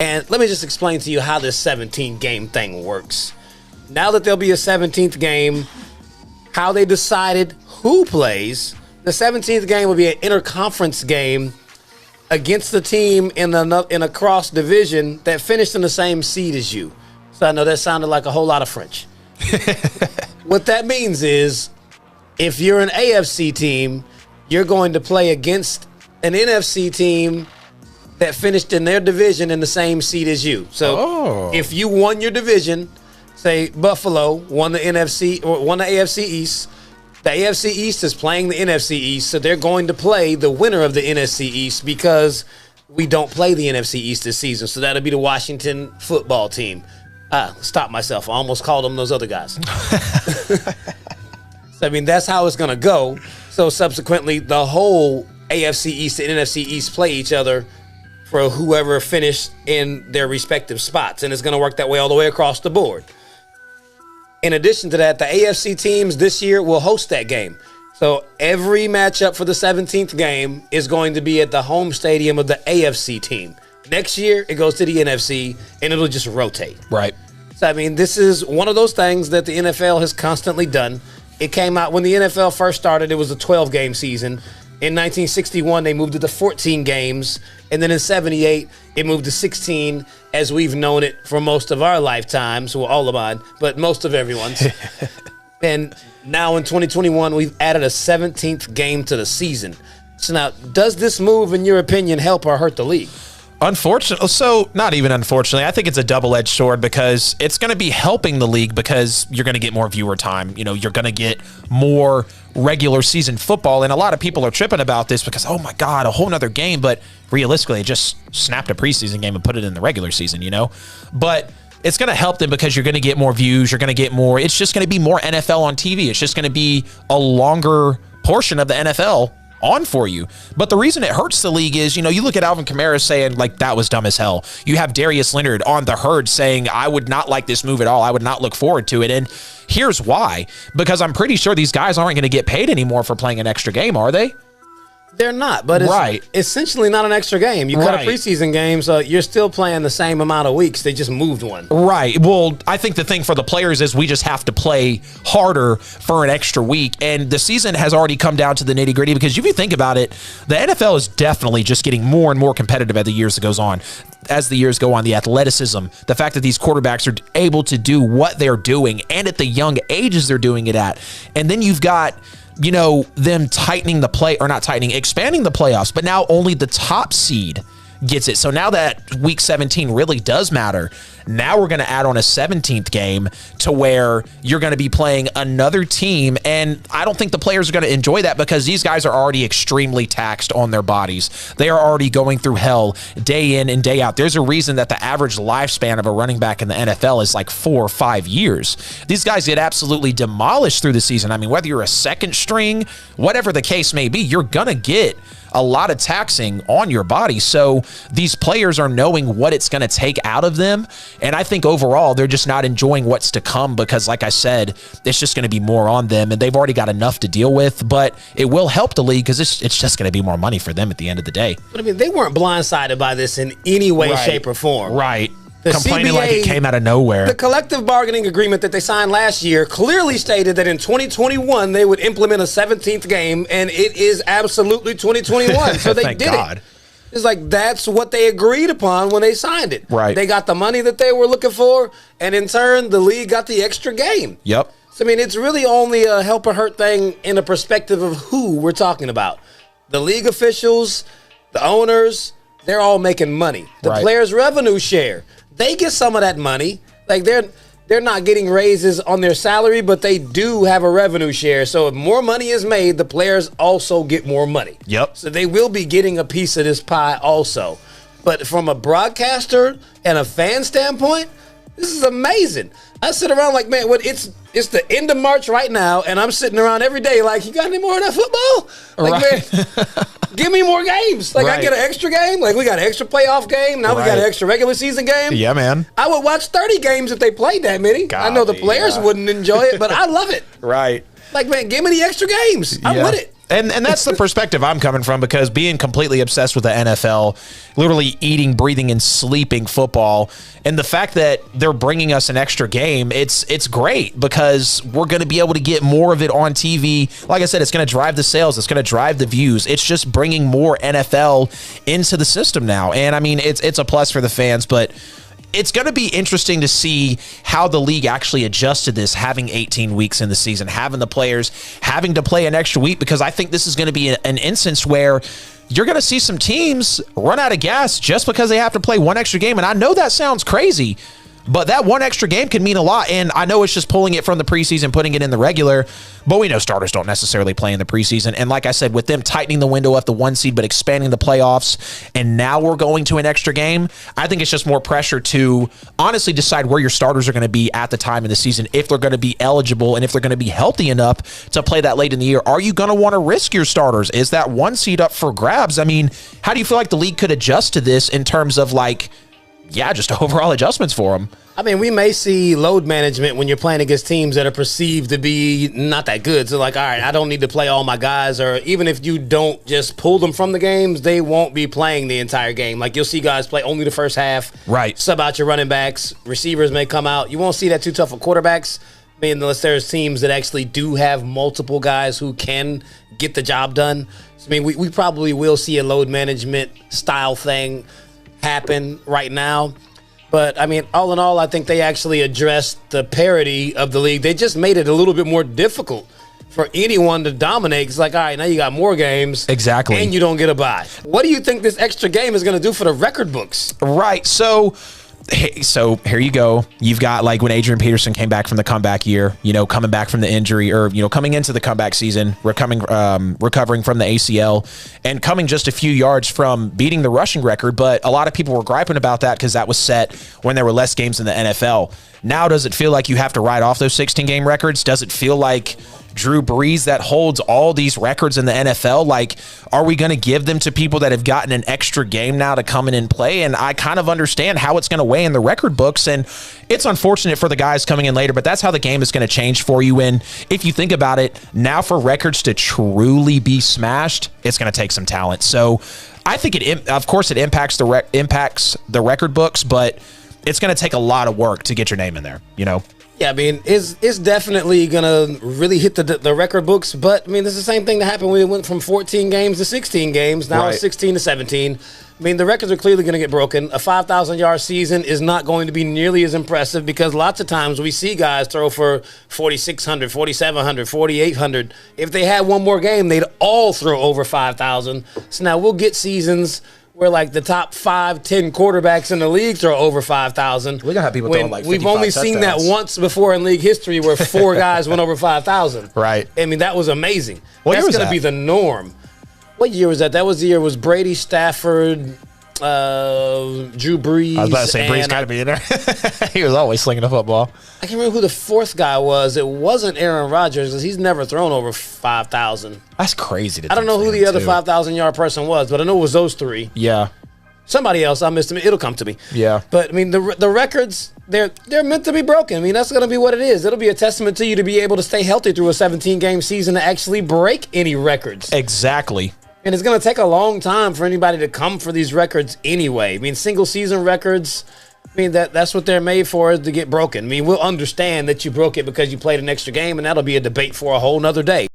And let me just explain to you how this 17-game thing works. Now that there'll be a 17th game, how they decided who plays, the 17th game will be an interconference game against the team in a cross division that finished in the same seed as you. So I know that sounded like a whole lot of French. What that means is if you're an AFC team, you're going to play against an NFC team that finished in their division in the same seed as you. So if you won your division, say Buffalo won the NFC or won the AFC East, the AFC East is playing the NFC East, so they're going to play the winner of the NFC East because we don't play the NFC East this season. So that'll be the Washington football team. Stop myself. I almost called them those other guys. So, I mean, that's how it's going to go. So subsequently, the whole AFC East and NFC East play each other for whoever finished in their respective spots. And it's going to work that way all the way across the board. In addition to that, the AFC teams this year will host that game. So every matchup for the 17th game is going to be at the home stadium of the AFC team. Next year, it goes to the NFC, and it'll just rotate. Right. So, I mean, this is one of those things that the NFL has constantly done. It came out when the NFL first started, it was a 12-game season. In 1961, they moved it to 14 games. And then in 78, it moved to 16, as we've known it for most of our lifetimes. Well, all of mine, but most of everyone's. And now in 2021, we've added a 17th game to the season. So now, does this move, in your opinion, help or hurt the league? Unfortunately, so not even unfortunately, I think it's a double-edged sword because it's going to be helping the league because you're going to get more viewer time. You know, you're going to get more regular season football, and a lot of people are tripping about this because, oh my God, a whole nother game. But realistically, it just snapped a preseason game and put it in the regular season, you know? But it's going to help them because you're going to get more views. You're going to get more. It's just going to be more NFL on TV. It's just going to be a longer portion of the NFL on for you. But the reason it hurts the league is, you know, you look at Alvin Kamara saying, like, that was dumb as hell. You have Darius Leonard on the herd saying, I would not like this move at all. I would not look forward to it. And here's why. Because I'm pretty sure these guys aren't going to get paid anymore for playing an extra game, are they? They're not, but it's essentially not an extra game. You cut a preseason game, so you're still playing the same amount of weeks. They just moved one. Right. Well, I think the thing for the players is we just have to play harder for an extra week. And the season has already come down to the nitty-gritty because if you think about it, the NFL is definitely just getting more and more competitive as the years go on. As the years go on, the athleticism, the fact that these quarterbacks are able to do what they're doing and at the young ages they're doing it at. And then you've got, you know, them expanding the playoffs, but now only the top seed gets it. So now that week 17 really does matter, now we're going to add on a 17th game to where you're going to be playing another team. And I don't think the players are going to enjoy that because these guys are already extremely taxed on their bodies. They are already going through hell day in and day out. There's a reason that the average lifespan of a running back in the NFL is like 4 or 5 years. These guys get absolutely demolished through the season. I mean, whether you're a second string, whatever the case may be, you're going to get a lot of taxing on your body. So these players are knowing what it's going to take out of them. And I think overall, they're just not enjoying what's to come because, like I said, it's just going to be more on them and they've already got enough to deal with. But it will help the league because it's just going to be more money for them at the end of the day. But I mean, they weren't blindsided by this in any way, shape, or form. Right. Complaining like it came out of nowhere. The collective bargaining agreement that they signed last year clearly stated that in 2021 they would implement a 17th game, and it is absolutely 2021. So they did it. It's like that's what they agreed upon when they signed it. Right. They got the money that they were looking for, and in turn, the league got the extra game. Yep. So, I mean, it's really only a help or hurt thing in the perspective of who we're talking about. The league officials, the owners, they're all making money. The players' revenue share. They get some of that money. Like they're not getting raises on their salary, but they do have a revenue share. So if more money is made, the players also get more money. Yep. So they will be getting a piece of this pie also. But from a broadcaster and a fan standpoint, this is amazing. I sit around like, man, it's the end of March right now, and I'm sitting around every day like, you got any more of that football? Like, man, give me more games. Like, I get an extra game. Like, we got an extra playoff game. Now we got an extra regular season game. Yeah, man. I would watch 30 games if they played that many. I know the players wouldn't enjoy it, but I love it. Right. Like, man, give me the extra games. I'm with it. And that's the perspective I'm coming from, because being completely obsessed with the NFL, literally eating, breathing, and sleeping football, and the fact that they're bringing us an extra game, it's great because we're going to be able to get more of it on TV. Like I said, it's going to drive the sales. It's going to drive the views. It's just bringing more NFL into the system now. And, I mean, it's a plus for the fans, but it's going to be interesting to see how the league actually adjusted this, having 18 weeks in the season, having the players having to play an extra week, because I think this is going to be an instance where you're going to see some teams run out of gas just because they have to play one extra game. And I know that sounds crazy, but that one extra game can mean a lot. And I know it's just pulling it from the preseason, putting it in the regular, but we know starters don't necessarily play in the preseason. And like I said, with them tightening the window up the 1 seed, but expanding the playoffs, and now we're going to an extra game, I think it's just more pressure to honestly decide where your starters are going to be at the time in the season, if they're going to be eligible and if they're going to be healthy enough to play that late in the year. Are you going to want to risk your starters? Is that 1 seed up for grabs? I mean, how do you feel like the league could adjust to this in terms of just overall adjustments for them? I mean, we may see load management when you're playing against teams that are perceived to be not that good. So, all right, I don't need to play all my guys, or even if you don't just pull them from the games, they won't be playing the entire game. You'll see guys play only the first half. Right. Sub out your running backs. Receivers may come out. You won't see that too tough for quarterbacks. I mean, unless there's teams that actually do have multiple guys who can get the job done. So, I mean, we probably will see a load management style thing happen right now. But, I mean, all in all, I think they actually addressed the parity of the league. They just made it a little bit more difficult for anyone to dominate. It's all right, now you got more games. Exactly. And you don't get a bye. What do you think this extra game is going to do for the record books? Right. So here you go. You've got when Adrian Peterson came back from the comeback year, coming back from the injury, or, coming into the comeback season, recovering from the ACL, and coming just a few yards from beating the rushing record. But a lot of people were griping about that because that was set when there were less games in the NFL. Now, does it feel like you have to write off those 16-game records? Does it feel like Drew Brees that holds all these records in the NFL? Are we going to give them to people that have gotten an extra game now to come in and play? And I kind of understand how it's going to weigh in the record books, and it's unfortunate for the guys coming in later, but that's how the game is going to change for you. And if you think about it, now for records to truly be smashed, it's going to take some talent. So I think of course it impacts the record books, but it's going to take a lot of work to get your name in there, Yeah, I mean, it's definitely going to really hit the record books. But, I mean, it's the same thing that happened when it went from 14 games to 16 games. Now it's 16 to 17. I mean, the records are clearly going to get broken. A 5,000-yard season is not going to be nearly as impressive because lots of times we see guys throw for 4,600, 4,700, 4,800. If they had one more game, they'd all throw over 5,000. So now we'll get seasons where the top 5-10 quarterbacks in the league throw over 5,000. We're gonna have people throwing 55 we've only seen that once before in league history where 4 guys went over 5,000. Right. I mean, that was amazing. That's going to be the norm. What year was that? That was the year was Brady, Stafford, Drew Brees. I was about to say Brees got to be in there. He was always slinging the football. I can't remember who the 4th guy was. It wasn't Aaron Rodgers because he's never thrown over 5,000. That's crazy. I don't know who the other 5,000-yard person was, but I know it was those 3. Yeah. Somebody else, I missed him. It'll come to me. Yeah. But, I mean, the records, they're meant to be broken. I mean, that's going to be what it is. It'll be a testament to you to be able to stay healthy through a 17-game season to actually break any records. Exactly. And it's going to take a long time for anybody to come for these records anyway. I mean, single-season records, I mean, that's what they're made for, is to get broken. I mean, we'll understand that you broke it because you played an extra game, and that'll be a debate for a whole nother day.